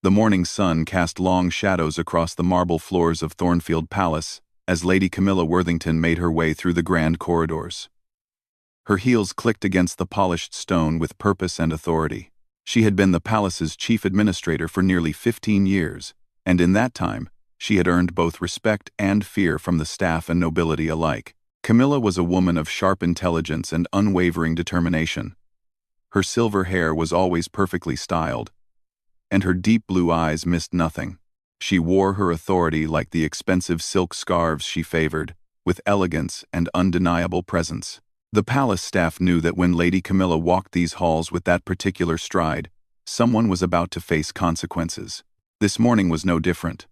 The morning sun cast long shadows across the marble floors of Thornfield Palace as Lady Camilla Worthington made her way through the grand corridors. Her heels clicked against the polished stone with purpose and authority. She had been the palace's chief administrator for nearly 15 years, and in that time, she had earned both respect and fear from the staff and nobility alike. Camilla was a woman of sharp intelligence and unwavering determination. Her silver hair was always perfectly styled, and her deep blue eyes missed nothing. She wore her authority like the expensive silk scarves she favored, with elegance and undeniable presence. The palace staff knew that when Lady Camilla walked these halls with that particular stride, someone was about to face consequences. This morning was no different.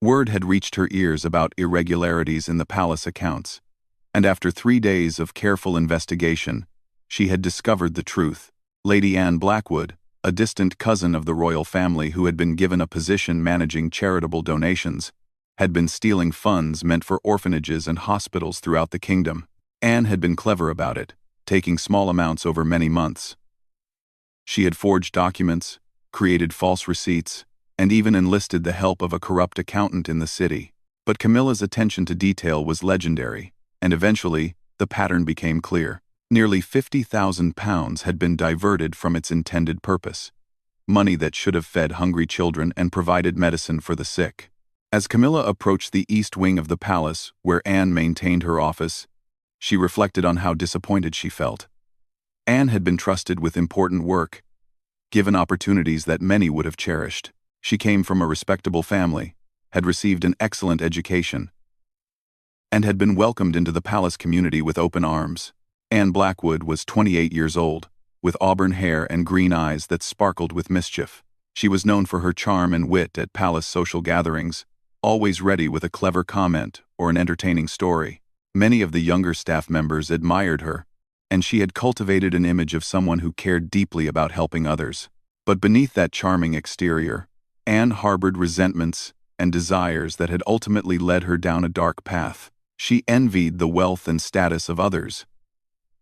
Word had reached her ears about irregularities in the palace accounts, and after 3 days of careful investigation, she had discovered the truth. Lady Anne Blackwood, a distant cousin of the royal family who had been given a position managing charitable donations, had been stealing funds meant for orphanages and hospitals throughout the kingdom. Anne had been clever about it, taking small amounts over many months. She had forged documents, created false receipts, and even enlisted the help of a corrupt accountant in the city. But Camilla's attention to detail was legendary, and eventually, the pattern became clear. Nearly £50,000 had been diverted from its intended purpose, money that should have fed hungry children and provided medicine for the sick. As Camilla approached the east wing of the palace, where Anne maintained her office, she reflected on how disappointed she felt. Anne had been trusted with important work, given opportunities that many would have cherished. She came from a respectable family, had received an excellent education, and had been welcomed into the palace community with open arms. Anne Blackwood was 28 years old, with auburn hair and green eyes that sparkled with mischief. She was known for her charm and wit at palace social gatherings, always ready with a clever comment or an entertaining story. Many of the younger staff members admired her, and she had cultivated an image of someone who cared deeply about helping others. But beneath that charming exterior, Anne harbored resentments and desires that had ultimately led her down a dark path. She envied the wealth and status of others,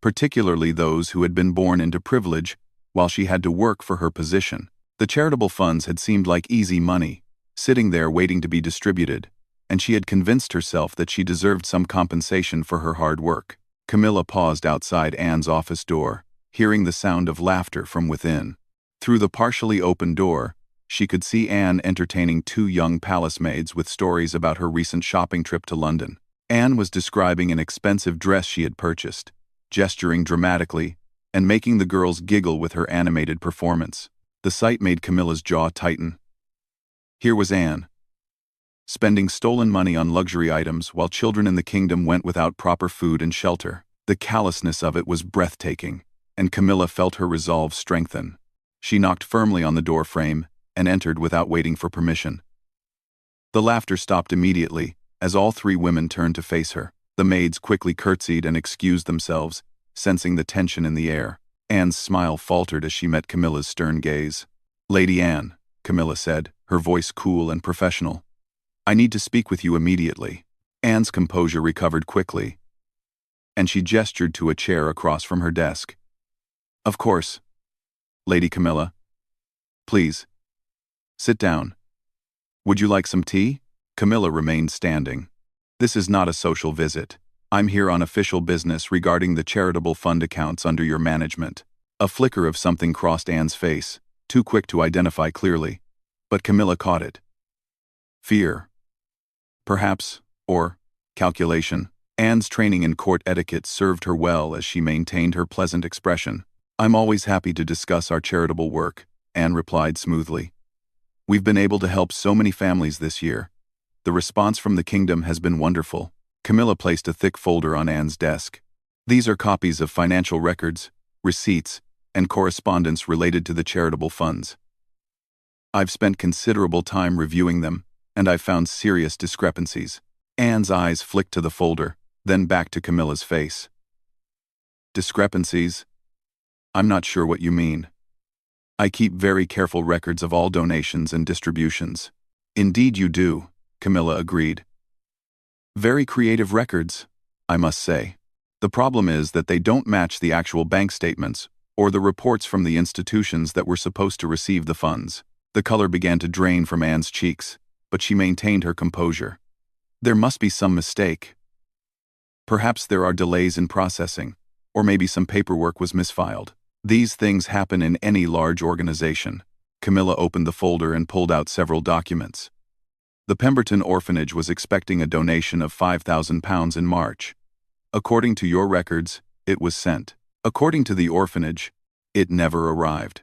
particularly those who had been born into privilege, while she had to work for her position. The charitable funds had seemed like easy money, sitting there waiting to be distributed, and she had convinced herself that she deserved some compensation for her hard work. Camilla paused outside Anne's office door, hearing the sound of laughter from within. Through the partially open door, she could see Anne entertaining 2 young palace maids with stories about her recent shopping trip to London. Anne was describing an expensive dress she had purchased, gesturing dramatically, and making the girls giggle with her animated performance. The sight made Camilla's jaw tighten. Here was Anne, spending stolen money on luxury items while children in the kingdom went without proper food and shelter. The callousness of it was breathtaking, and Camilla felt her resolve strengthen. She knocked firmly on the door frame and entered without waiting for permission. The laughter stopped immediately as all 3 women turned to face her. The maids quickly curtsied and excused themselves, sensing the tension in the air. Anne's smile faltered as she met Camilla's stern gaze. "Lady Anne," Camilla said, her voice cool and professional, "I need to speak with you immediately." Anne's composure recovered quickly, and she gestured to a chair across from her desk. "Of course, Lady Camilla. Please, sit down. Would you like some tea?" Camilla remained standing. "This is not a social visit. I'm here on official business regarding the charitable fund accounts under your management." A flicker of something crossed Anne's face, too quick to identify clearly, but Camilla caught it. Fear, perhaps, or calculation. Anne's training in court etiquette served her well as she maintained her pleasant expression. "I'm always happy to discuss our charitable work," Anne replied smoothly. "We've been able to help so many families this year. The response from the kingdom has been wonderful." Camilla placed a thick folder on Anne's desk. "These are copies of financial records, receipts, and correspondence related to the charitable funds. I've spent considerable time reviewing them, and I've found serious discrepancies." Anne's eyes flicked to the folder, then back to Camilla's face. "Discrepancies? I'm not sure what you mean. I keep very careful records of all donations and distributions." "Indeed you do," Camilla agreed. "Very creative records, I must say. The problem is that they don't match the actual bank statements or the reports from the institutions that were supposed to receive the funds. The color began to drain from Anne's cheeks, but she maintained her composure. There must be some mistake. Perhaps there are delays in processing, or maybe some paperwork was misfiled. These things happen in any large organization. Camilla opened the folder and pulled out several documents. The Pemberton Orphanage was expecting a donation of £5,000 in March. According to your records, it was sent. According to the orphanage, it never arrived.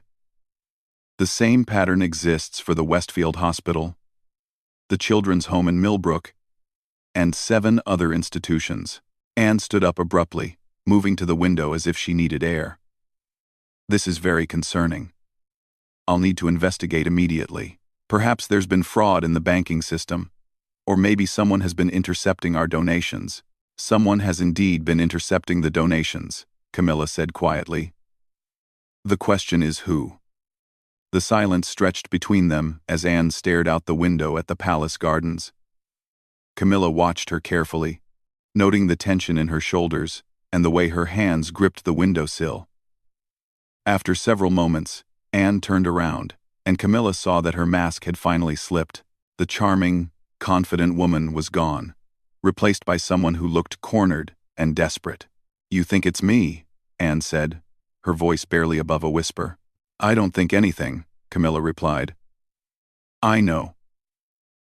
The same pattern exists for the Westfield Hospital, the Children's Home in Millbrook, and 7 other institutions. Anne stood up abruptly, moving to the window as if she needed air. This is very concerning. I'll need to investigate immediately. Perhaps there's been fraud in the banking system, or maybe someone has been intercepting our donations. Someone has indeed been intercepting the donations, Camilla said quietly. The question is who? The silence stretched between them as Anne stared out the window at the palace gardens. Camilla watched her carefully, noting the tension in her shoulders and the way her hands gripped the windowsill. After several moments, Anne turned around, and Camilla saw that her mask had finally slipped. The charming, confident woman was gone, replaced by someone who looked cornered and desperate. You think it's me, Anne said, her voice barely above a whisper. I don't think anything, Camilla replied. I know.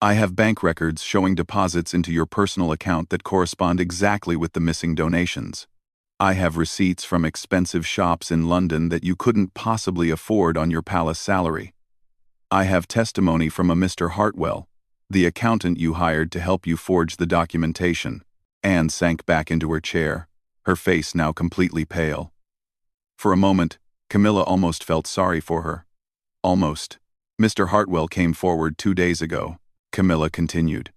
I have bank records showing deposits into your personal account that correspond exactly with the missing donations. I have receipts from expensive shops in London that you couldn't possibly afford on your palace salary. I have testimony from a Mr. Hartwell, the accountant you hired to help you forge the documentation. Anne sank back into her chair, her face now completely pale. For a moment, Camilla almost felt sorry for her. Almost. Mr. Hartwell came forward 2 days ago, Camilla continued.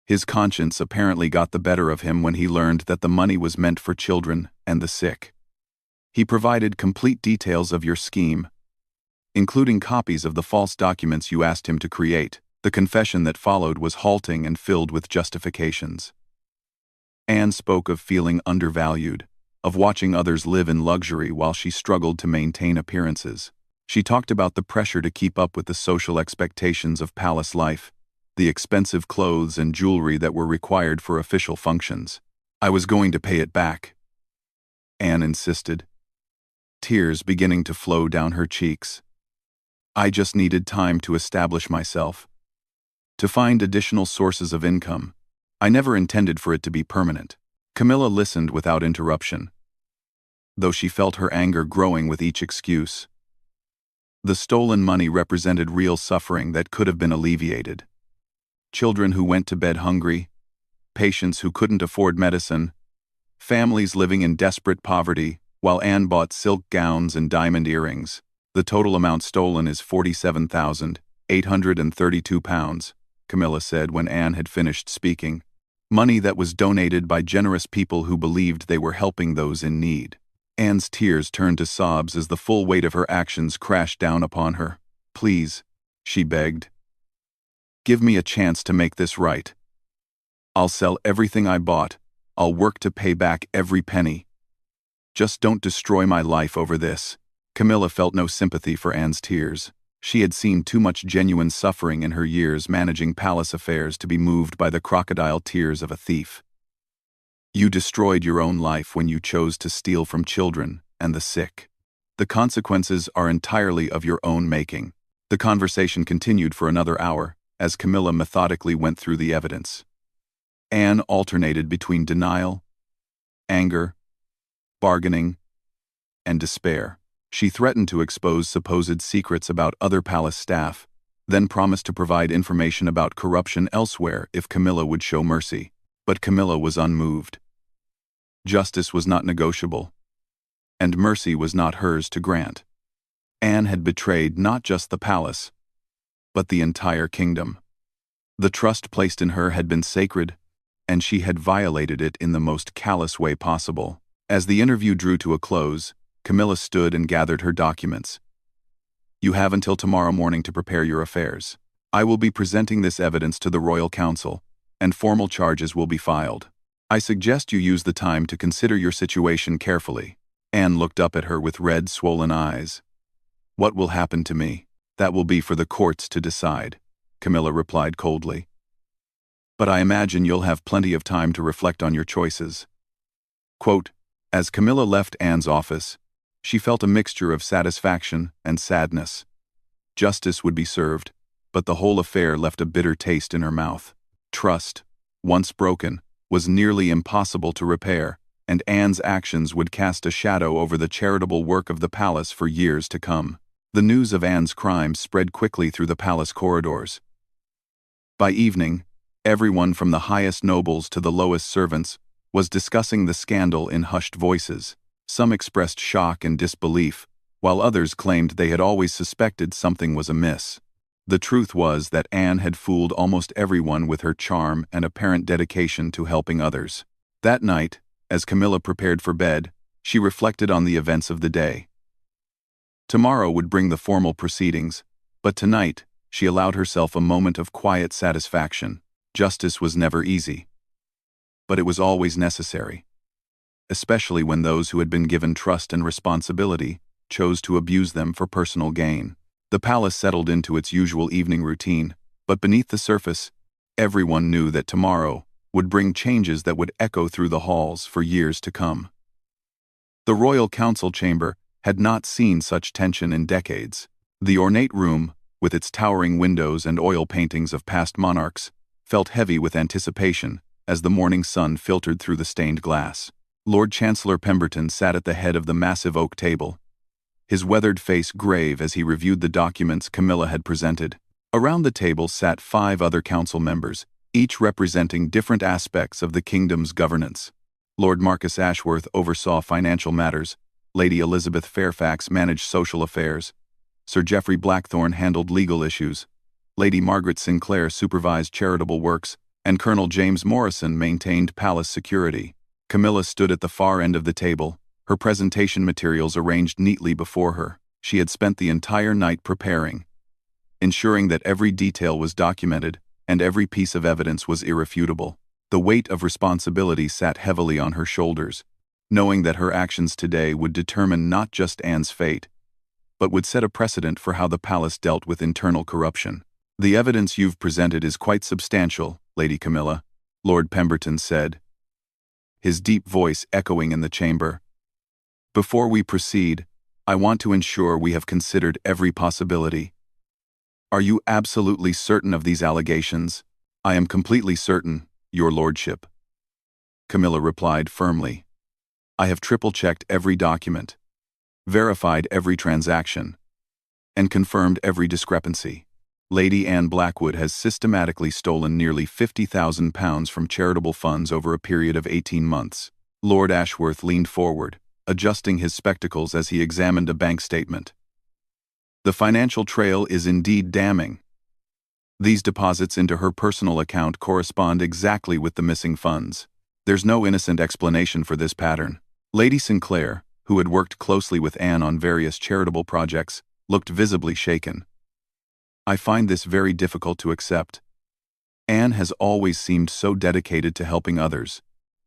His conscience apparently got the better of him when he learned that the money was meant for children and the sick. He provided complete details of your scheme, including copies of the false documents you asked him to create. The confession that followed was halting and filled with justifications. Anne spoke of feeling undervalued, of watching others live in luxury while she struggled to maintain appearances. She talked about the pressure to keep up with the social expectations of palace life, the expensive clothes and jewelry that were required for official functions. I was going to pay it back, Anne insisted, tears beginning to flow down her cheeks. I just needed time to establish myself, to find additional sources of income. I never intended for it to be permanent. Camilla listened without interruption, though she felt her anger growing with each excuse. The stolen money represented real suffering that could have been alleviated. Children who went to bed hungry, patients who couldn't afford medicine, families living in desperate poverty, while Anne bought silk gowns and diamond earrings. The total amount stolen is £47,832, Camilla said when Anne had finished speaking. Money that was donated by generous people who believed they were helping those in need. Anne's tears turned to sobs as the full weight of her actions crashed down upon her. Please, she begged. Give me a chance to make this right. I'll sell everything I bought. I'll work to pay back every penny. Just don't destroy my life over this. Camilla felt no sympathy for Anne's tears. She had seen too much genuine suffering in her years managing palace affairs to be moved by the crocodile tears of a thief. You destroyed your own life when you chose to steal from children and the sick. The consequences are entirely of your own making. The conversation continued for another hour, as Camilla methodically went through the evidence. Anne alternated between denial, anger, bargaining, and despair. She threatened to expose supposed secrets about other palace staff, then promised to provide information about corruption elsewhere if Camilla would show mercy. But Camilla was unmoved. Justice was not negotiable, and mercy was not hers to grant. Anne had betrayed not just the palace, but the entire kingdom. The trust placed in her had been sacred, and she had violated it in the most callous way possible. As the interview drew to a close, Camilla stood and gathered her documents. You have until tomorrow morning to prepare your affairs. I will be presenting this evidence to the Royal Council, and formal charges will be filed. I suggest you use the time to consider your situation carefully. Anne looked up at her with red, swollen eyes. What will happen to me? That will be for the courts to decide, Camilla replied coldly. But I imagine you'll have plenty of time to reflect on your choices. Quote, as Camilla left Anne's office, she felt a mixture of satisfaction and sadness. Justice would be served, but the whole affair left a bitter taste in her mouth. Trust, once broken, was nearly impossible to repair, and Anne's actions would cast a shadow over the charitable work of the palace for years to come. The news of Anne's crime spread quickly through the palace corridors. By evening, everyone from the highest nobles to the lowest servants was discussing the scandal in hushed voices. Some expressed shock and disbelief, while others claimed they had always suspected something was amiss. The truth was that Anne had fooled almost everyone with her charm and apparent dedication to helping others. That night, as Camilla prepared for bed, she reflected on the events of the day. Tomorrow would bring the formal proceedings, but tonight, she allowed herself a moment of quiet satisfaction. Justice was never easy, but it was always necessary, especially when those who had been given trust and responsibility chose to abuse them for personal gain. The palace settled into its usual evening routine, but beneath the surface, everyone knew that tomorrow would bring changes that would echo through the halls for years to come. The royal council chamber had not seen such tension in decades. The ornate room, with its towering windows and oil paintings of past monarchs, felt heavy with anticipation as the morning sun filtered through the stained glass. Lord Chancellor Pemberton sat at the head of the massive oak table, his weathered face grave as he reviewed the documents Camilla had presented. Around the table sat 5 other council members, each representing different aspects of the kingdom's governance. Lord Marcus Ashworth oversaw financial matters, Lady Elizabeth Fairfax managed social affairs, Sir Geoffrey Blackthorne handled legal issues, Lady Margaret Sinclair supervised charitable works, and Colonel James Morrison maintained palace security. Camilla stood at the far end of the table, her presentation materials arranged neatly before her. She had spent the entire night preparing, ensuring that every detail was documented and every piece of evidence was irrefutable. The weight of responsibility sat heavily on her shoulders, knowing that her actions today would determine not just Anne's fate, but would set a precedent for how the palace dealt with internal corruption. The evidence you've presented is quite substantial, Lady Camilla, Lord Pemberton said, his deep voice echoing in the chamber. Before we proceed, I want to ensure we have considered every possibility. Are you absolutely certain of these allegations? I am completely certain, Your Lordship, Camilla replied firmly. I have triple-checked every document, verified every transaction, and confirmed every discrepancy. Lady Anne Blackwood has systematically stolen nearly £50,000 from charitable funds over a period of 18 months. Lord Ashworth leaned forward, adjusting his spectacles as he examined a bank statement. The financial trail is indeed damning. These deposits into her personal account correspond exactly with the missing funds. There's no innocent explanation for this pattern. Lady Sinclair, who had worked closely with Anne on various charitable projects, looked visibly shaken. I find this very difficult to accept. Anne has always seemed so dedicated to helping others.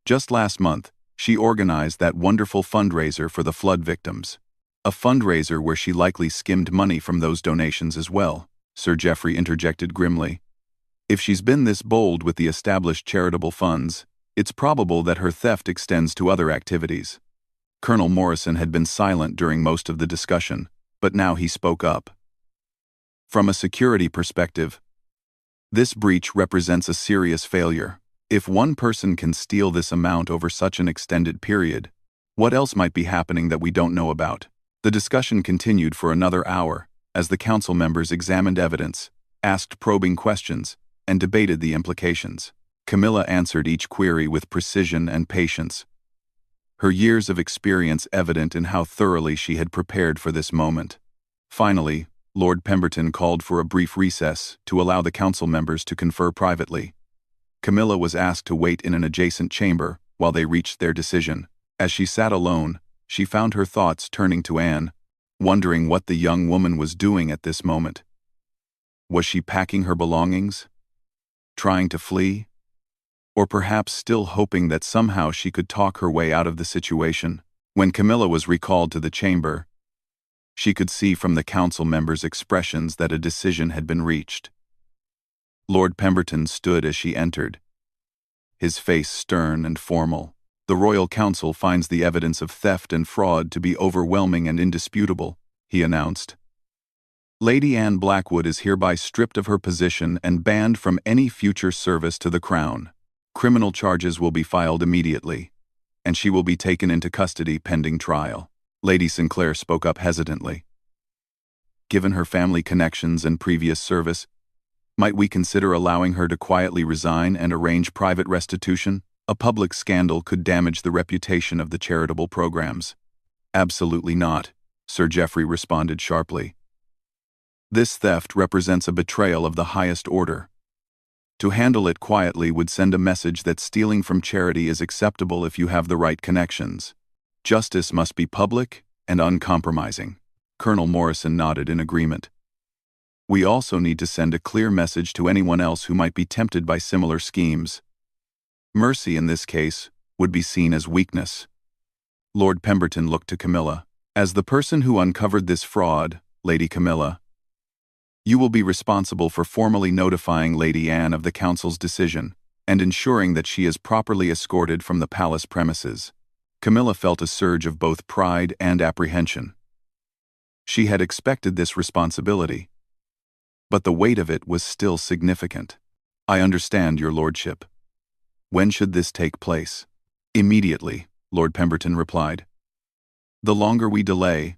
Just last month, she organized that wonderful fundraiser for the flood victims. A fundraiser where she likely skimmed money from those donations as well, Sir Geoffrey interjected grimly. If she's been this bold with the established charitable funds, it's probable that her theft extends to other activities. Colonel Morrison had been silent during most of the discussion, but now he spoke up. From a security perspective, this breach represents a serious failure. If one person can steal this amount over such an extended period, what else might be happening that we don't know about? The discussion continued for another hour, as the council members examined evidence, asked probing questions, and debated the implications. Camilla answered each query with precision and patience, her years of experience evident in how thoroughly she had prepared for this moment. Finally, Lord Pemberton called for a brief recess to allow the council members to confer privately. Camilla was asked to wait in an adjacent chamber while they reached their decision. As she sat alone, she found her thoughts turning to Anne, wondering what the young woman was doing at this moment. Was she packing her belongings? Trying to flee? Or perhaps still hoping that somehow she could talk her way out of the situation? When Camilla was recalled to the chamber, She could see from the council members' expressions that a decision had been reached. Lord Pemberton stood as she entered, his face stern and formal. The Royal Council finds the evidence of theft and fraud to be overwhelming and indisputable, he announced. Lady Anne Blackwood is hereby stripped of her position and banned from any future service to the Crown. Criminal charges will be filed immediately, and she will be taken into custody pending trial. Lady Sinclair spoke up hesitantly. Given her family connections and previous service, might we consider allowing her to quietly resign and arrange private restitution? A public scandal could damage the reputation of the charitable programs. Absolutely not, Sir Geoffrey responded sharply. This theft represents a betrayal of the highest order. To handle it quietly would send a message that stealing from charity is acceptable if you have the right connections. Justice must be public and uncompromising. Colonel Morrison nodded in agreement. We also need to send a clear message to anyone else who might be tempted by similar schemes. Mercy in this case would be seen as weakness. Lord Pemberton looked to Camilla. As the person who uncovered this fraud, Lady Camilla, you will be responsible for formally notifying Lady Anne of the Council's decision and ensuring that she is properly escorted from the palace premises. Camilla felt a surge of both pride and apprehension. She had expected this responsibility, but the weight of it was still significant. I understand, Your Lordship. When should this take place? Immediately, Lord Pemberton replied. The longer we delay,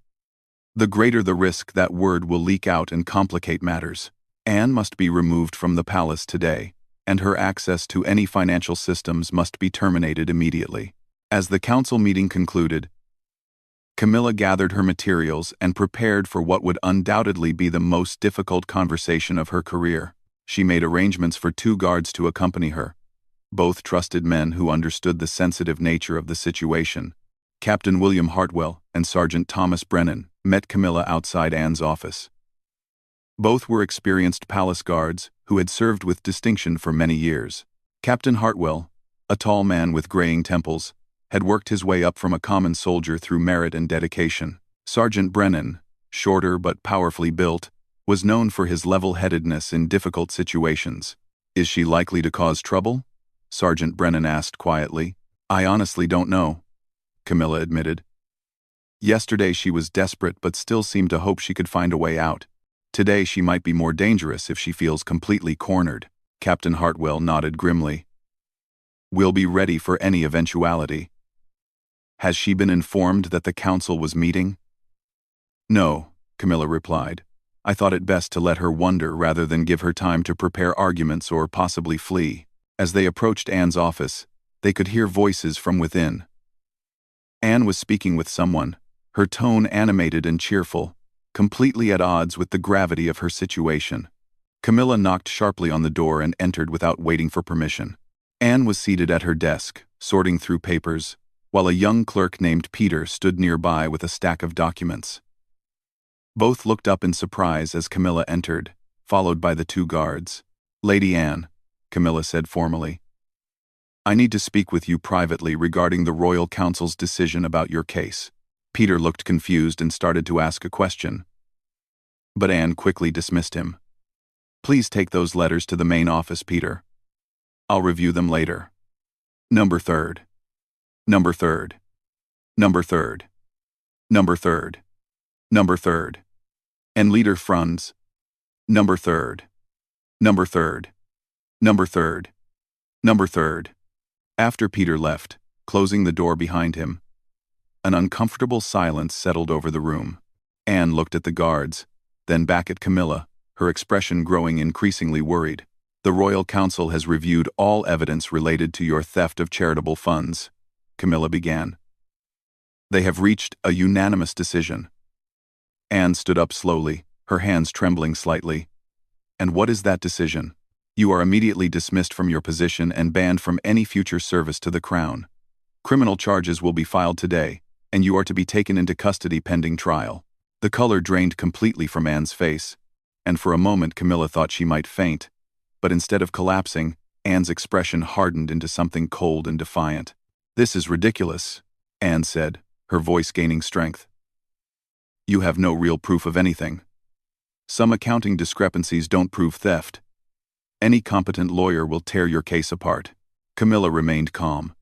the greater the risk that word will leak out and complicate matters. Anne must be removed from the palace today, and her access to any financial systems must be terminated immediately. As the council meeting concluded, Camilla gathered her materials and prepared for what would undoubtedly be the most difficult conversation of her career. She made arrangements for 2 guards to accompany her, both trusted men who understood the sensitive nature of the situation. Captain William Hartwell and Sergeant Thomas Brennan met Camilla outside Anne's office. Both were experienced palace guards who had served with distinction for many years. Captain Hartwell, a tall man with graying temples, had worked his way up from a common soldier through merit and dedication. Sergeant Brennan, shorter but powerfully built, was known for his level-headedness in difficult situations. Is she likely to cause trouble? Sergeant Brennan asked quietly. I honestly don't know, Camilla admitted. Yesterday she was desperate but still seemed to hope she could find a way out. Today she might be more dangerous if she feels completely cornered. Captain Hartwell nodded grimly. We'll be ready for any eventuality. Has she been informed that the council was meeting? No, Camilla replied. I thought it best to let her wonder rather than give her time to prepare arguments or possibly flee. As they approached Anne's office, they could hear voices from within. Anne was speaking with someone, her tone animated and cheerful, completely at odds with the gravity of her situation. Camilla knocked sharply on the door and entered without waiting for permission. Anne was seated at her desk, sorting through papers, while a young clerk named Peter stood nearby with a stack of documents. Both looked up in surprise as Camilla entered, followed by the 2 guards. Lady Anne, Camilla said formally, I need to speak with you privately regarding the Royal Council's decision about your case. Peter looked confused and started to ask a question, but Anne quickly dismissed him. Please take those letters to the main office, Peter. I'll review them later. Number 3rd. Number 3rd. Number 3rd. Number 3rd. Number 3rd. And Leader Franz. Number 3rd. Number 3rd. Number 3rd. Number 3rd. After Peter left, closing the door behind him, an uncomfortable silence settled over the room. Anne looked at the guards, then back at Camilla, her expression growing increasingly worried. The Royal Council has reviewed all evidence related to your theft of charitable funds, Camilla began. They have reached a unanimous decision. Anne stood up slowly, her hands trembling slightly. And what is that decision? You are immediately dismissed from your position and banned from any future service to the Crown. Criminal charges will be filed today, and you are to be taken into custody pending trial. The color drained completely from Anne's face, and for a moment Camilla thought she might faint, but instead of collapsing, Anne's expression hardened into something cold and defiant. This is ridiculous, Anne said, her voice gaining strength. You have no real proof of anything. Some accounting discrepancies don't prove theft. Any competent lawyer will tear your case apart. Camilla remained calm.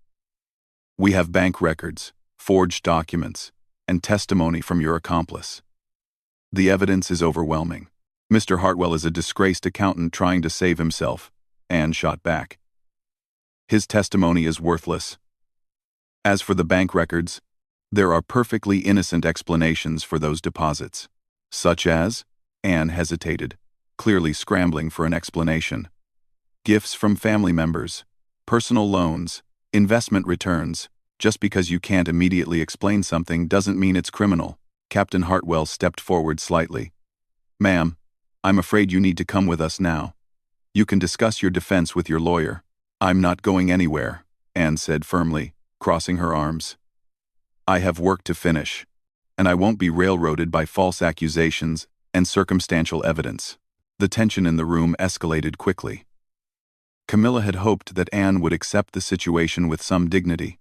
We have bank records, forged documents, and testimony from your accomplice. The evidence is overwhelming. Mr. Hartwell is a disgraced accountant trying to save himself, Anne shot back. His testimony is worthless. As for the bank records, there are perfectly innocent explanations for those deposits. Such as? Anne hesitated, clearly scrambling for an explanation. Gifts from family members, personal loans, investment returns. Just because you can't immediately explain something doesn't mean it's criminal. Captain Hartwell stepped forward slightly. Ma'am, I'm afraid you need to come with us now. You can discuss your defense with your lawyer. I'm not going anywhere, Anne said firmly, crossing her arms. I have work to finish, and I won't be railroaded by false accusations and circumstantial evidence. The tension in the room escalated quickly. Camilla had hoped that Anne would accept the situation with some dignity.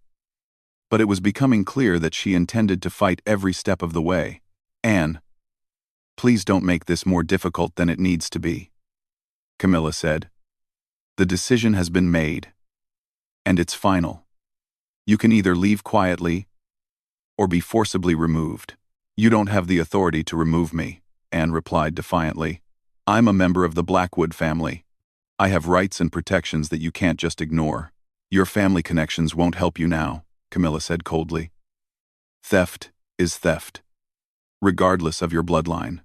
But it was becoming clear that she intended to fight every step of the way. Anne, please don't make this more difficult than it needs to be, Camilla said. The decision has been made, and it's final. You can either leave quietly or be forcibly removed. You don't have the authority to remove me, Anne replied defiantly. I'm a member of the Blackwood family. I have rights and protections that you can't just ignore. Your family connections won't help you now, Camilla said coldly. Theft is theft, regardless of your bloodline.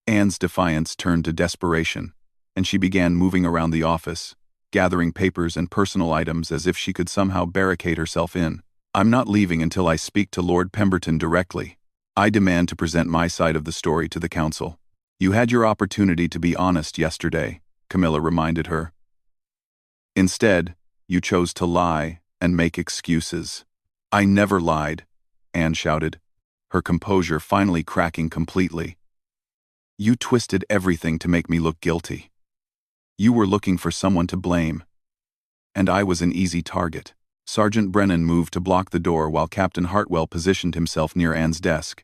Anne's defiance turned to desperation, and she began moving around the office, gathering papers and personal items as if she could somehow barricade herself in. I'm not leaving until I speak to Lord Pemberton directly. I demand to present my side of the story to the council. You had your opportunity to be honest yesterday, Camilla reminded her. Instead, you chose to lie and make excuses. I never lied, Anne shouted, her composure finally cracking completely. You twisted everything to make me look guilty. You were looking for someone to blame, and I was an easy target. Sergeant Brennan moved to block the door while Captain Hartwell positioned himself near Anne's desk.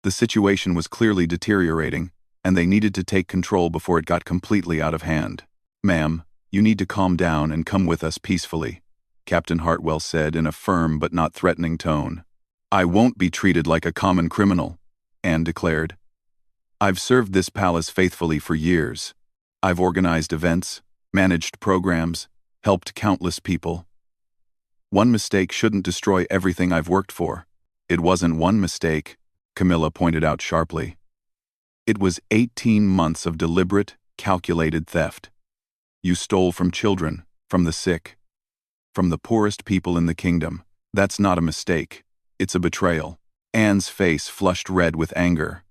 The situation was clearly deteriorating, and they needed to take control before it got completely out of hand. Ma'am, you need to calm down and come with us peacefully, Captain Hartwell said in a firm but not threatening tone. I won't be treated like a common criminal, Anne declared. I've served this palace faithfully for years. I've organized events, managed programs, helped countless people. One mistake shouldn't destroy everything I've worked for. It wasn't one mistake, Camilla pointed out sharply. It was 18 months of deliberate, calculated theft. You stole from children, from the sick, from the poorest people in the kingdom. That's not a mistake. It's a betrayal. Anne's face flushed red with anger.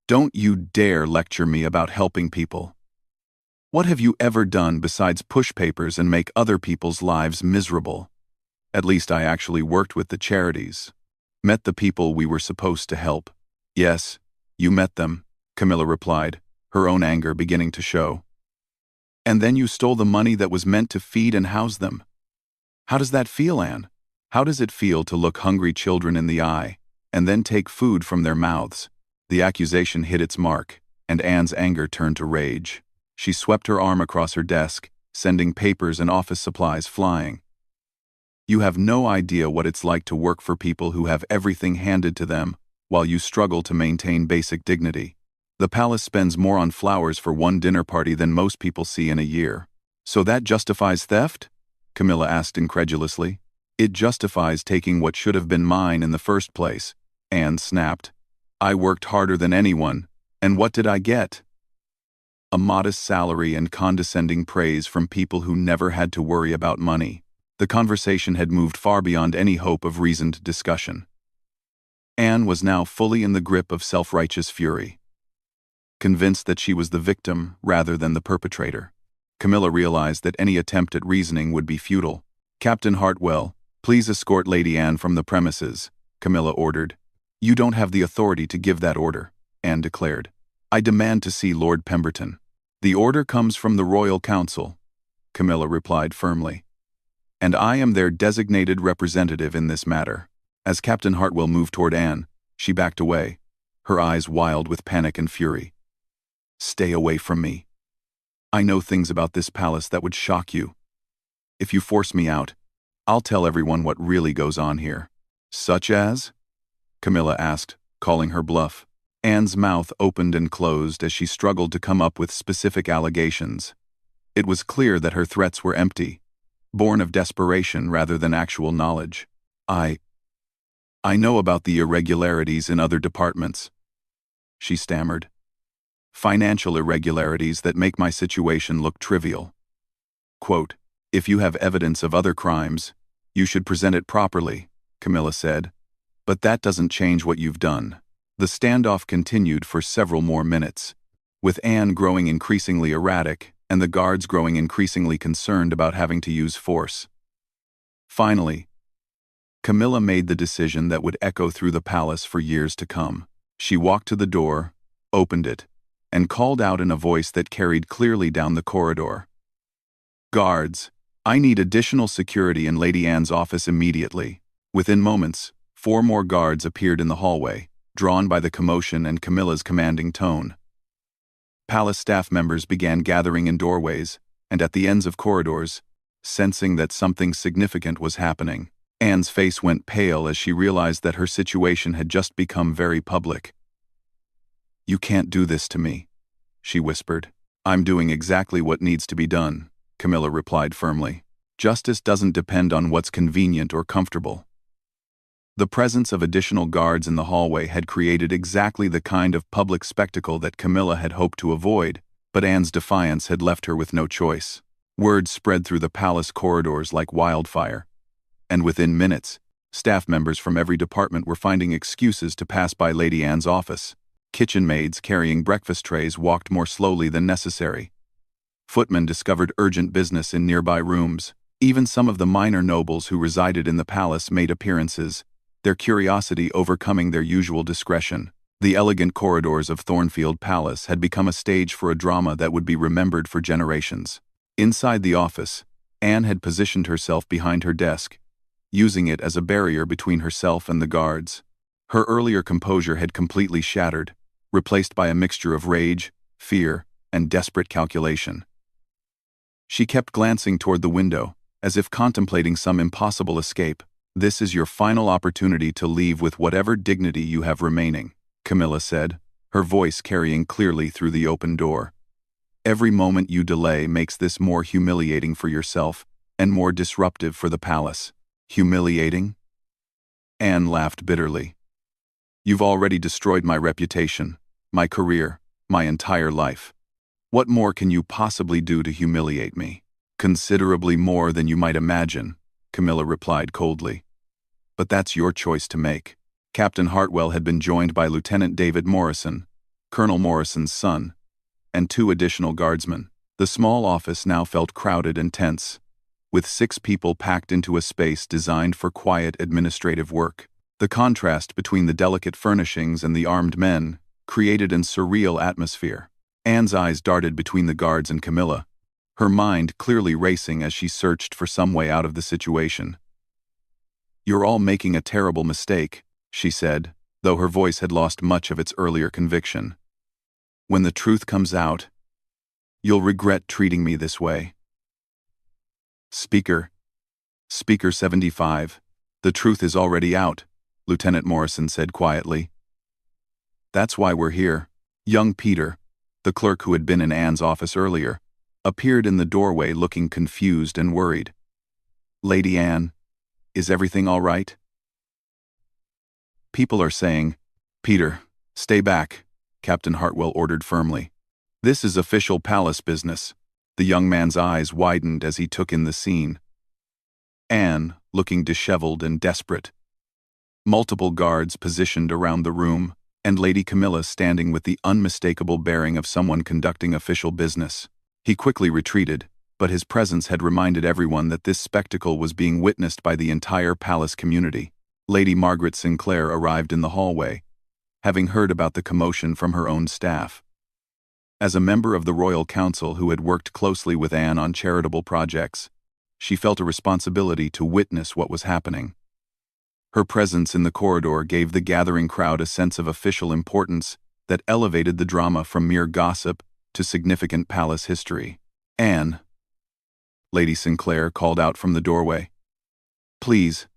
Don't you dare lecture me about helping people. What have you ever done besides push papers and make other people's lives miserable? At least I actually worked with the charities. Met the people we were supposed to help. Yes, you met them, Camilla replied, her own anger beginning to show. And then you stole the money that was meant to feed and house them. How does that feel, Anne? How does it feel to look hungry children in the eye, and then take food from their mouths? The accusation hit its mark, and Anne's anger turned to rage. She swept her arm across her desk, sending papers and office supplies flying. You have no idea what it's like to work for people who have everything handed to them, while you struggle to maintain basic dignity. The palace spends more on flowers for one dinner party than most people see in a year. So that justifies theft? Camilla asked incredulously. It justifies taking what should have been mine in the first place, Anne snapped. I worked harder than anyone, and what did I get? A modest salary and condescending praise from people who never had to worry about money. The conversation had moved far beyond any hope of reasoned discussion. Anne was now fully in the grip of self-righteous fury. Convinced that she was the victim rather than the perpetrator, Camilla realized that any attempt at reasoning would be futile. Captain Hartwell, please escort Lady Anne from the premises, Camilla ordered. You don't have the authority to give that order, Anne declared. I demand to see Lord Pemberton. The order comes from the Royal Council, Camilla replied firmly. And I am their designated representative in this matter. As Captain Hartwell moved toward Anne, She backed away, her eyes wild with panic and fury. "Stay away from me. I know things about this palace that would shock you. If you force me out, I'll tell everyone what really goes on here." "Such as?" Camilla asked, calling her bluff. Anne's mouth opened and closed as she struggled to come up with specific allegations. It was clear that her threats were empty, born of desperation rather than actual knowledge. I know about the irregularities in other departments," she stammered. "Financial irregularities that make my situation look trivial. Quote, if you have evidence of other crimes, you should present it properly," Camilla said. "But that doesn't change what you've done." The standoff continued for several more minutes, with Anne growing increasingly erratic and the guards growing increasingly concerned about having to use force. Finally, Camilla made the decision that would echo through the palace for years to come. She walked to the door, opened it, and called out in a voice that carried clearly down the corridor. "Guards, I need additional security in Lady Anne's office immediately." Within moments, 4 more guards appeared in the hallway, drawn by the commotion and Camilla's commanding tone. Palace staff members began gathering in doorways and at the ends of corridors, sensing that something significant was happening. Anne's face went pale as she realized that her situation had just become very public. "You can't do this to me," she whispered. "I'm doing exactly what needs to be done," Camilla replied firmly. "Justice doesn't depend on what's convenient or comfortable." The presence of additional guards in the hallway had created exactly the kind of public spectacle that Camilla had hoped to avoid, but Anne's defiance had left her with no choice. Word spread through the palace corridors like wildfire, and within minutes, staff members from every department were finding excuses to pass by Lady Anne's office. Kitchen maids carrying breakfast trays walked more slowly than necessary. Footmen discovered urgent business in nearby rooms. Even some of the minor nobles who resided in the palace made appearances, their curiosity overcoming their usual discretion. The elegant corridors of Thornfield Palace had become a stage for a drama that would be remembered for generations. Inside the office, Anne had positioned herself behind her desk, using it as a barrier between herself and the guards. Her earlier composure had completely shattered, replaced by a mixture of rage, fear, and desperate calculation. She kept glancing toward the window, as if contemplating some impossible escape. "This is your final opportunity to leave with whatever dignity you have remaining," Camilla said, her voice carrying clearly through the open door. "Every moment you delay makes this more humiliating for yourself and more disruptive for the palace." "Humiliating?" Anne laughed bitterly. "You've already destroyed my reputation, my career, my entire life. What more can you possibly do to humiliate me?" "Considerably more than you might imagine," Camilla replied coldly. "But that's your choice to make." Captain Hartwell had been joined by Lieutenant David Morrison, Colonel Morrison's son, and 2 additional guardsmen. The small office now felt crowded and tense, with 6 people packed into a space designed for quiet administrative work. The contrast between the delicate furnishings and the armed men created an surreal atmosphere. Anne's eyes darted between the guards and Camilla, her mind clearly racing as she searched for some way out of the situation. "You're all making a terrible mistake," she said, though her voice had lost much of its earlier conviction. "When the truth comes out, you'll regret treating me this way." Speaker 75, "The truth is already out," Lieutenant Morrison said quietly. "That's why we're here." Young Peter, the clerk who had been in Anne's office earlier, appeared in the doorway looking confused and worried. "Lady Anne, is everything all right?" "People are saying—" "Peter, stay back," Captain Hartwell ordered firmly. "This is official palace business." The young man's eyes widened as he took in the scene. Anne, looking disheveled and desperate. Multiple guards positioned around the room, and Lady Camilla standing with the unmistakable bearing of someone conducting official business. He quickly retreated, but his presence had reminded everyone that this spectacle was being witnessed by the entire palace community. Lady Margaret Sinclair arrived in the hallway, having heard about the commotion from her own staff. As a member of the Royal Council who had worked closely with Anne on charitable projects, she felt a responsibility to witness what was happening. Her presence in the corridor gave the gathering crowd a sense of official importance that elevated the drama from mere gossip to significant palace history. "Anne," Lady Sinclair called out from the doorway. "Please,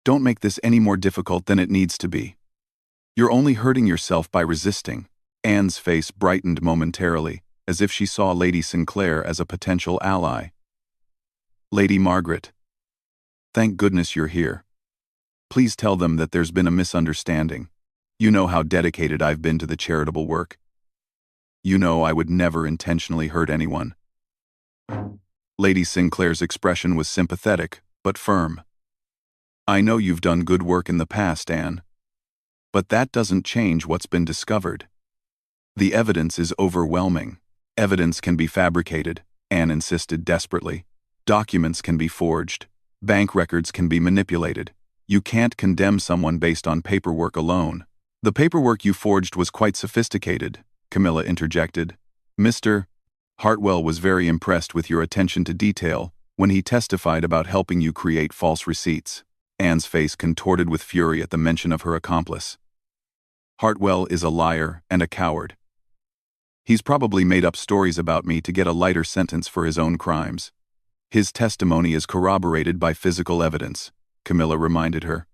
don't make this any more difficult than it needs to be. You're only hurting yourself by resisting." Anne's face brightened momentarily, as if she saw Lady Sinclair as a potential ally. "Lady Margaret, thank goodness you're here. Please tell them that there's been a misunderstanding. You know how dedicated I've been to the charitable work. You know I would never intentionally hurt anyone." Lady Sinclair's expression was sympathetic, but firm. "I know you've done good work in the past, Anne. But that doesn't change what's been discovered. The evidence is overwhelming." "Evidence can be fabricated," Anne insisted desperately. "Documents can be forged. Bank records can be manipulated. You can't condemn someone based on paperwork alone." "The paperwork you forged was quite sophisticated," Camilla interjected. "Mr. Hartwell was very impressed with your attention to detail when he testified about helping you create false receipts." Anne's face contorted with fury at the mention of her accomplice. "Hartwell is a liar and a coward. He's probably made up stories about me to get a lighter sentence for his own crimes. His testimony is corroborated by physical evidence," Camilla reminded her.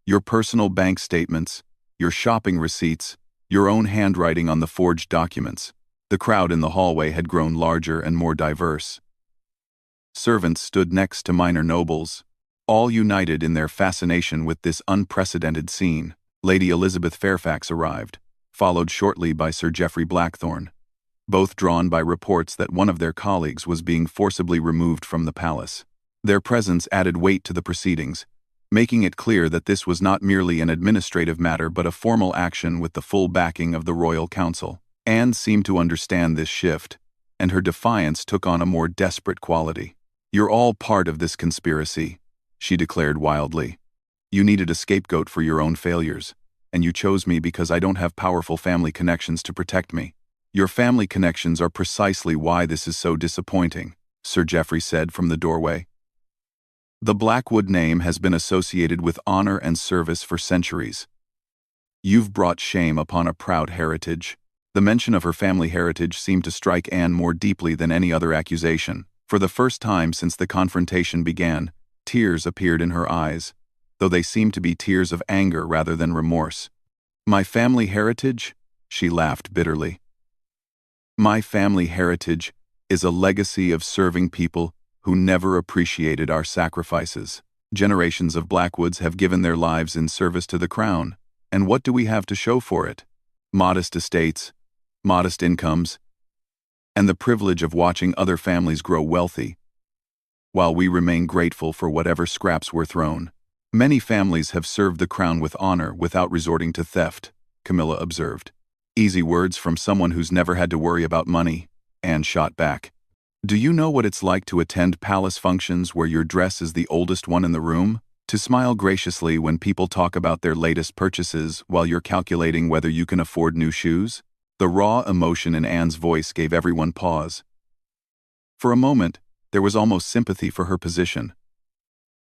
"Your personal bank statements, your shopping receipts, your own handwriting on the forged documents." The crowd in the hallway had grown larger and more diverse. Servants stood next to minor nobles, all united in their fascination with this unprecedented scene. Lady Elizabeth Fairfax arrived, followed shortly by Sir Geoffrey Blackthorne, both drawn by reports that one of their colleagues was being forcibly removed from the palace. Their presence added weight to the proceedings, making it clear that this was not merely an administrative matter but a formal action with the full backing of the Royal Council. Anne seemed to understand this shift, and her defiance took on a more desperate quality. "You're all part of this conspiracy," she declared wildly. "You needed a scapegoat for your own failures, and you chose me because I don't have powerful family connections to protect me. Your family connections are precisely why this is so disappointing," Sir Geoffrey said from the doorway. "The Blackwood name has been associated with honor and service for centuries. You've brought shame upon a proud heritage." The mention of her family heritage seemed to strike Anne more deeply than any other accusation. For the first time since the confrontation began, tears appeared in her eyes, though they seemed to be tears of anger rather than remorse. "My family heritage?" She laughed bitterly. "My family heritage is a legacy of serving people who never appreciated our sacrifices. Generations of Blackwoods have given their lives in service to the crown, and what do we have to show for it? Modest estates, modest incomes, and the privilege of watching other families grow wealthy, while we remain grateful for whatever scraps were thrown. Many families have served the crown with honor without resorting to theft," Camilla observed. "Easy words from someone who's never had to worry about money," Anne shot back. "Do you know what it's like to attend palace functions where your dress is the oldest one in the room? To smile graciously when people talk about their latest purchases while you're calculating whether you can afford new shoes?" The raw emotion in Anne's voice gave everyone pause. For a moment, there was almost sympathy for her position,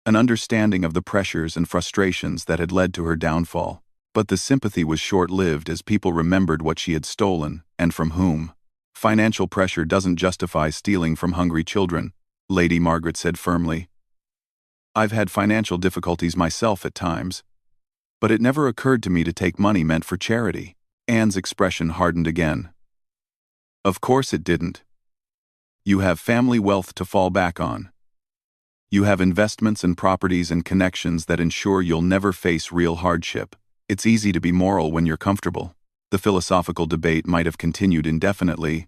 an understanding of the pressures and frustrations that had led to her downfall. But the sympathy was short-lived as people remembered what she had stolen and from whom. "Financial pressure doesn't justify stealing from hungry children," Lady Margaret said firmly. "I've had financial difficulties myself at times, but it never occurred to me to take money meant for charity." Anne's expression hardened again. "Of course it didn't. You have family wealth to fall back on. You have investments and properties and connections that ensure you'll never face real hardship. It's easy to be moral when you're comfortable." The philosophical debate might have continued indefinitely,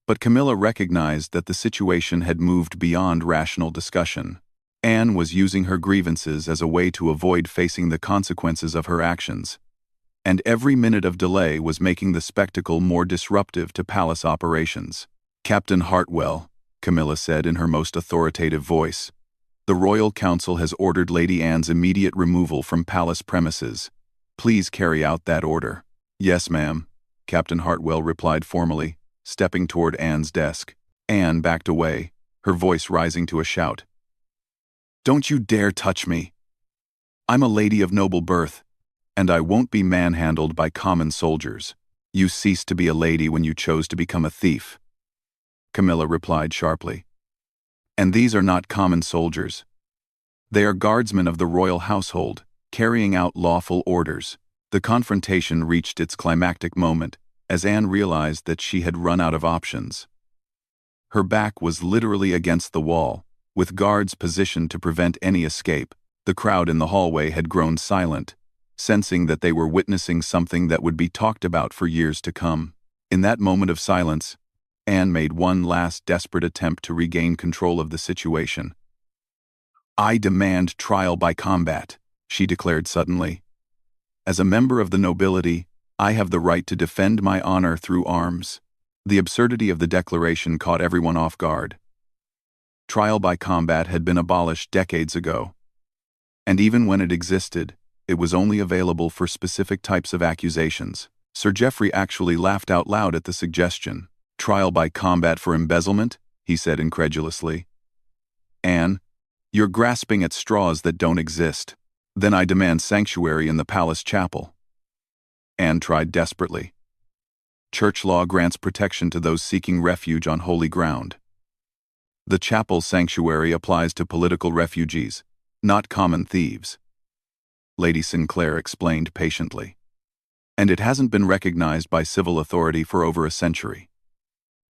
but Camilla recognized that the situation had moved beyond rational discussion. Anne was using her grievances as a way to avoid facing the consequences of her actions, and every minute of delay was making the spectacle more disruptive to palace operations. "Captain Hartwell," Camilla said in her most authoritative voice, "the Royal Council has ordered Lady Anne's immediate removal from palace premises. Please carry out that order." "Yes, ma'am," Captain Hartwell replied formally, stepping toward Anne's desk. Anne backed away, her voice rising to a shout. "Don't you dare touch me! I'm a lady of noble birth, and I won't be manhandled by common soldiers. You ceased to be a lady when you chose to become a thief," Camilla replied sharply. "And these are not common soldiers. They are guardsmen of the royal household, carrying out lawful orders." The confrontation reached its climactic moment as Anne realized that she had run out of options. Her back was literally against the wall, with guards positioned to prevent any escape. The crowd in the hallway had grown silent, sensing that they were witnessing something that would be talked about for years to come. In that moment of silence, Anne made one last desperate attempt to regain control of the situation. "I demand trial by combat," she declared suddenly. "As a member of the nobility, I have the right to defend my honor through arms." The absurdity of the declaration caught everyone off guard. Trial by combat had been abolished decades ago. And even when it existed, it was only available for specific types of accusations. Sir Geoffrey actually laughed out loud at the suggestion. "Trial by combat for embezzlement?" he said incredulously. "Anne, you're grasping at straws that don't exist." "Then I demand sanctuary in the palace chapel." Anne tried desperately. "Church law grants protection to those seeking refuge on holy ground. The chapel sanctuary applies to political refugees, not common thieves," Lady Sinclair explained patiently. "And it hasn't been recognized by civil authority for over a century."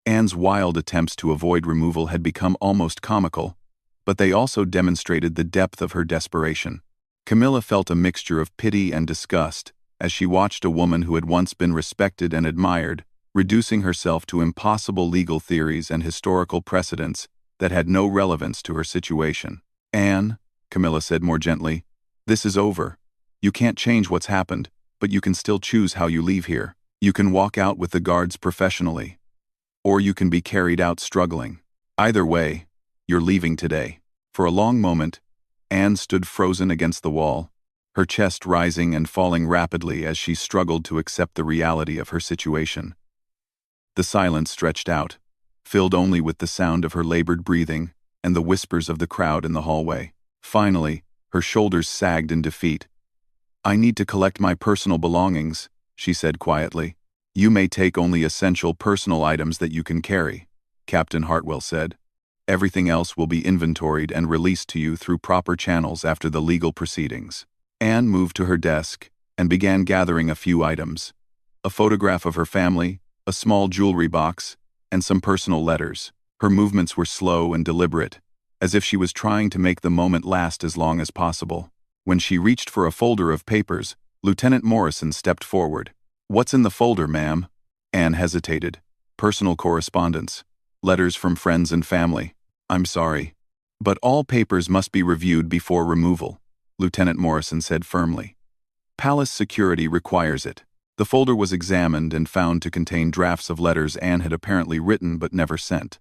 Anne's wild attempts to avoid removal had become almost comical, but they also demonstrated the depth of her desperation. Camilla felt a mixture of pity and disgust as she watched a woman who had once been respected and admired, reducing herself to impossible legal theories and historical precedents that had no relevance to her situation. "Anne," Camilla said more gently, "this is over. You can't change what's happened, but you can still choose how you leave here. You can walk out with the guards professionally, or you can be carried out struggling. Either way, you're leaving today." For a long moment, Anne stood frozen against the wall, her chest rising and falling rapidly as she struggled to accept the reality of her situation. The silence stretched out, filled only with the sound of her labored breathing and the whispers of the crowd in the hallway. Finally, her shoulders sagged in defeat. "I need to collect my personal belongings," she said quietly. "You may take only essential personal items that you can carry," Captain Hartwell said. "Everything else will be inventoried and released to you through proper channels after the legal proceedings." Anne moved to her desk and began gathering a few items: a photograph of her family, a small jewelry box, and some personal letters. Her movements were slow and deliberate, as if she was trying to make the moment last as long as possible. When she reached for a folder of papers, Lieutenant Morrison stepped forward. "What's in the folder, ma'am?" Anne hesitated. "Personal correspondence. Letters from friends and family." "I'm sorry, but all papers must be reviewed before removal," Lieutenant Morrison said firmly. "Palace security requires it." The folder was examined and found to contain drafts of letters Anne had apparently written but never sent.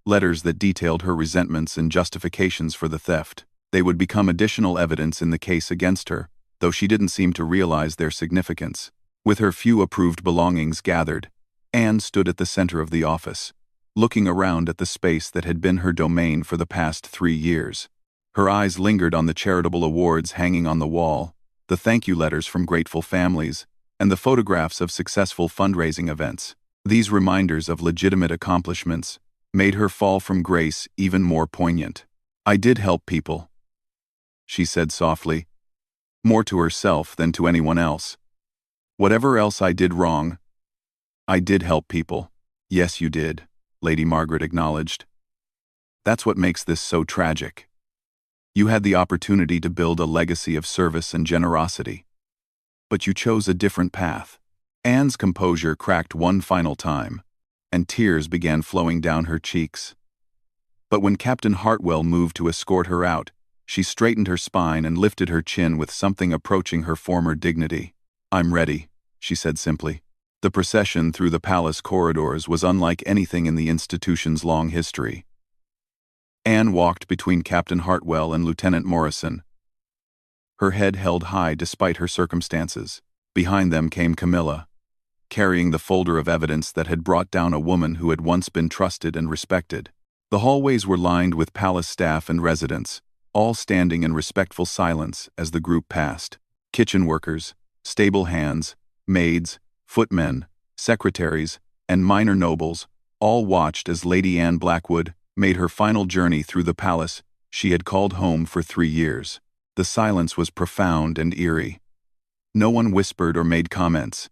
Letters that detailed her resentments and justifications for the theft. They would become additional evidence in the case against her, though she didn't seem to realize their significance. With her few approved belongings gathered, Anne stood at the center of the office, looking around at the space that had been her domain for the past 3 years. Her eyes lingered on the charitable awards hanging on the wall, the thank you letters from grateful families, and the photographs of successful fundraising events. These reminders of legitimate accomplishments made her fall from grace even more poignant. "I did help people," she said softly, more to herself than to anyone else. "Whatever else I did wrong, I did help people." "Yes, you did," Lady Margaret acknowledged. "That's what makes this so tragic. You had the opportunity to build a legacy of service and generosity, but you chose a different path." Anne's composure cracked one final time, and tears began flowing down her cheeks. But when Captain Hartwell moved to escort her out, she straightened her spine and lifted her chin with something approaching her former dignity. "I'm ready," she said simply. The procession through the palace corridors was unlike anything in the institution's long history. Anne walked between Captain Hartwell and Lieutenant Morrison, her head held high despite her circumstances. Behind them came Camilla, carrying the folder of evidence that had brought down a woman who had once been trusted and respected. The hallways were lined with palace staff and residents, all standing in respectful silence as the group passed. Kitchen workers, stable hands, maids, footmen, secretaries, and minor nobles all watched as Lady Anne Blackwood made her final journey through the palace she had called home for 3 years. The silence was profound and eerie. No one whispered or made comments.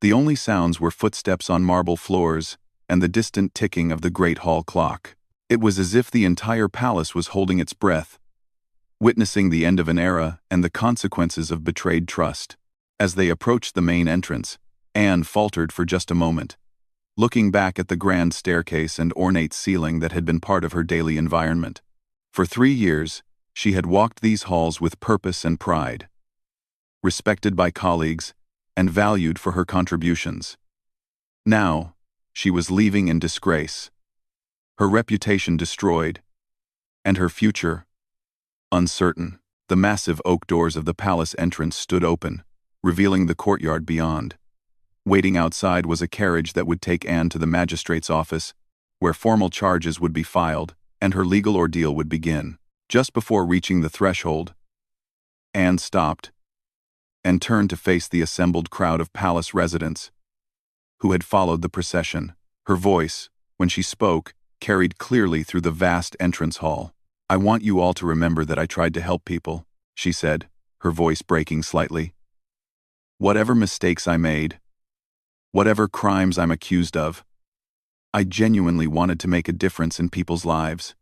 The only sounds were footsteps on marble floors and the distant ticking of the great hall clock. It was as if the entire palace was holding its breath, witnessing the end of an era and the consequences of betrayed trust. As they approached the main entrance, Anne faltered for just a moment, looking back at the grand staircase and ornate ceiling that had been part of her daily environment. For 3 years, she had walked these halls with purpose and pride, respected by colleagues and valued for her contributions. Now, she was leaving in disgrace, her reputation destroyed, and her future uncertain. The massive oak doors of the palace entrance stood open, revealing the courtyard beyond. Waiting outside was a carriage that would take Anne to the magistrate's office, where formal charges would be filed and her legal ordeal would begin. Just before reaching the threshold, Anne stopped and turned to face the assembled crowd of palace residents who had followed the procession. Her voice, when she spoke, carried clearly through the vast entrance hall. "I want you all to remember that I tried to help people," she said, her voice breaking slightly. "Whatever mistakes I made, whatever crimes I'm accused of, I genuinely wanted to make a difference in people's lives."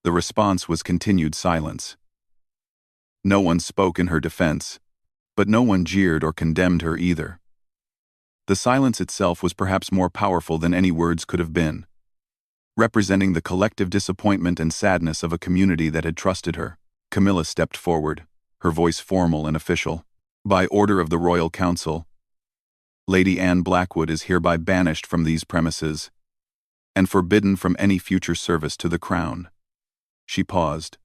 The response was continued silence. No one spoke in her defense, but no one jeered or condemned her either. The silence itself was perhaps more powerful than any words could have been, representing the collective disappointment and sadness of a community that had trusted her. Camilla stepped forward, her voice formal and official. "By order of the Royal Council, Lady Anne Blackwood is hereby banished from these premises and forbidden from any future service to the Crown." She paused,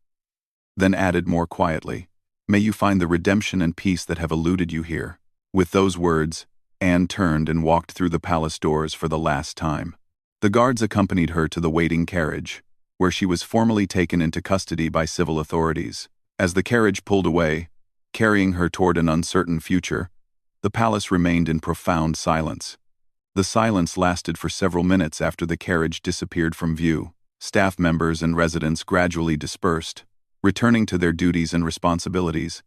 then added more quietly, "May you find the redemption and peace that have eluded you here." With those words, Anne turned and walked through the palace doors for the last time. The guards accompanied her to the waiting carriage, where she was formally taken into custody by civil authorities. As the carriage pulled away, carrying her toward an uncertain future, the palace remained in profound silence. The silence lasted for several minutes after the carriage disappeared from view. Staff members and residents gradually dispersed, returning to their duties and responsibilities.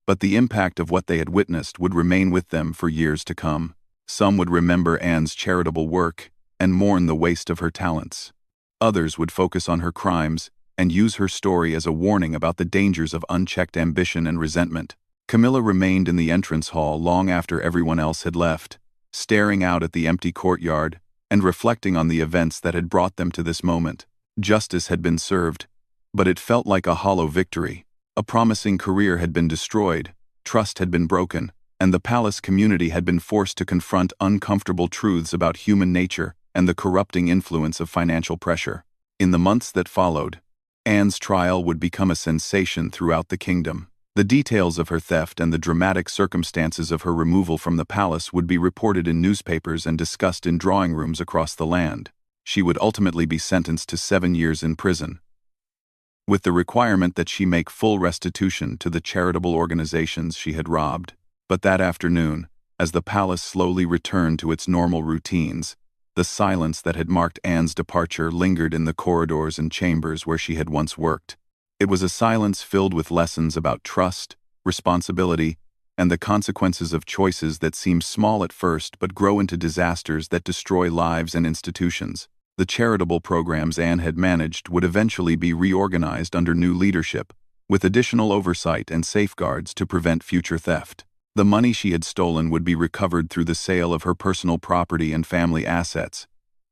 But the impact of what they had witnessed would remain with them for years to come. Some would remember Anne's charitable work and mourn the waste of her talents. Others would focus on her crimes and use her story as a warning about the dangers of unchecked ambition and resentment. Camilla remained in the entrance hall long after everyone else had left, staring out at the empty courtyard and reflecting on the events that had brought them to this moment. Justice had been served, but it felt like a hollow victory. A promising career had been destroyed, trust had been broken, and the palace community had been forced to confront uncomfortable truths about human nature and the corrupting influence of financial pressure. In the months that followed, Anne's trial would become a sensation throughout the kingdom. The details of her theft and the dramatic circumstances of her removal from the palace would be reported in newspapers and discussed in drawing rooms across the land. She would ultimately be sentenced to 7 years in prison, with the requirement that she make full restitution to the charitable organizations she had robbed. But that afternoon, as the palace slowly returned to its normal routines, the silence that had marked Anne's departure lingered in the corridors and chambers where she had once worked. It was a silence filled with lessons about trust, responsibility, and the consequences of choices that seem small at first but grow into disasters that destroy lives and institutions. The charitable programs Anne had managed would eventually be reorganized under new leadership, with additional oversight and safeguards to prevent future theft. The money she had stolen would be recovered through the sale of her personal property and family assets,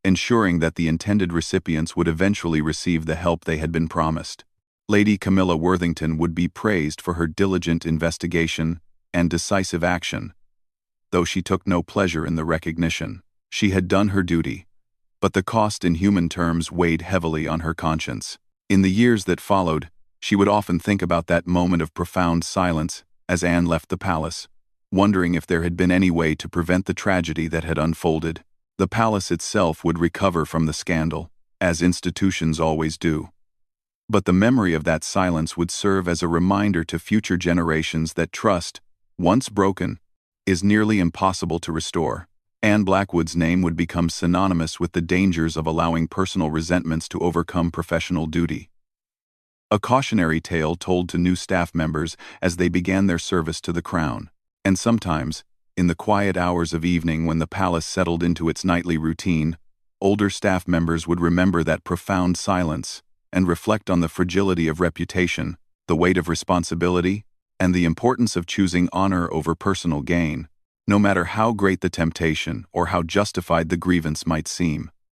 ensuring that the intended recipients would eventually receive the help they had been promised. Lady Camilla Worthington would be praised for her diligent investigation and decisive action, though she took no pleasure in the recognition. She had done her duty, but the cost in human terms weighed heavily on her conscience. In the years that followed, she would often think about that moment of profound silence as Anne left the palace, wondering if there had been any way to prevent the tragedy that had unfolded. The palace itself would recover from the scandal, as institutions always do. But the memory of that silence would serve as a reminder to future generations that trust, once broken, is nearly impossible to restore. Anne Blackwood's name would become synonymous with the dangers of allowing personal resentments to overcome professional duty. A cautionary tale told to new staff members as they began their service to the Crown. And sometimes, in the quiet hours of evening when the palace settled into its nightly routine, older staff members would remember that profound silence and reflect on the fragility of reputation, the weight of responsibility, and the importance of choosing honor over personal gain, no matter how great the temptation or how justified the grievance might seem.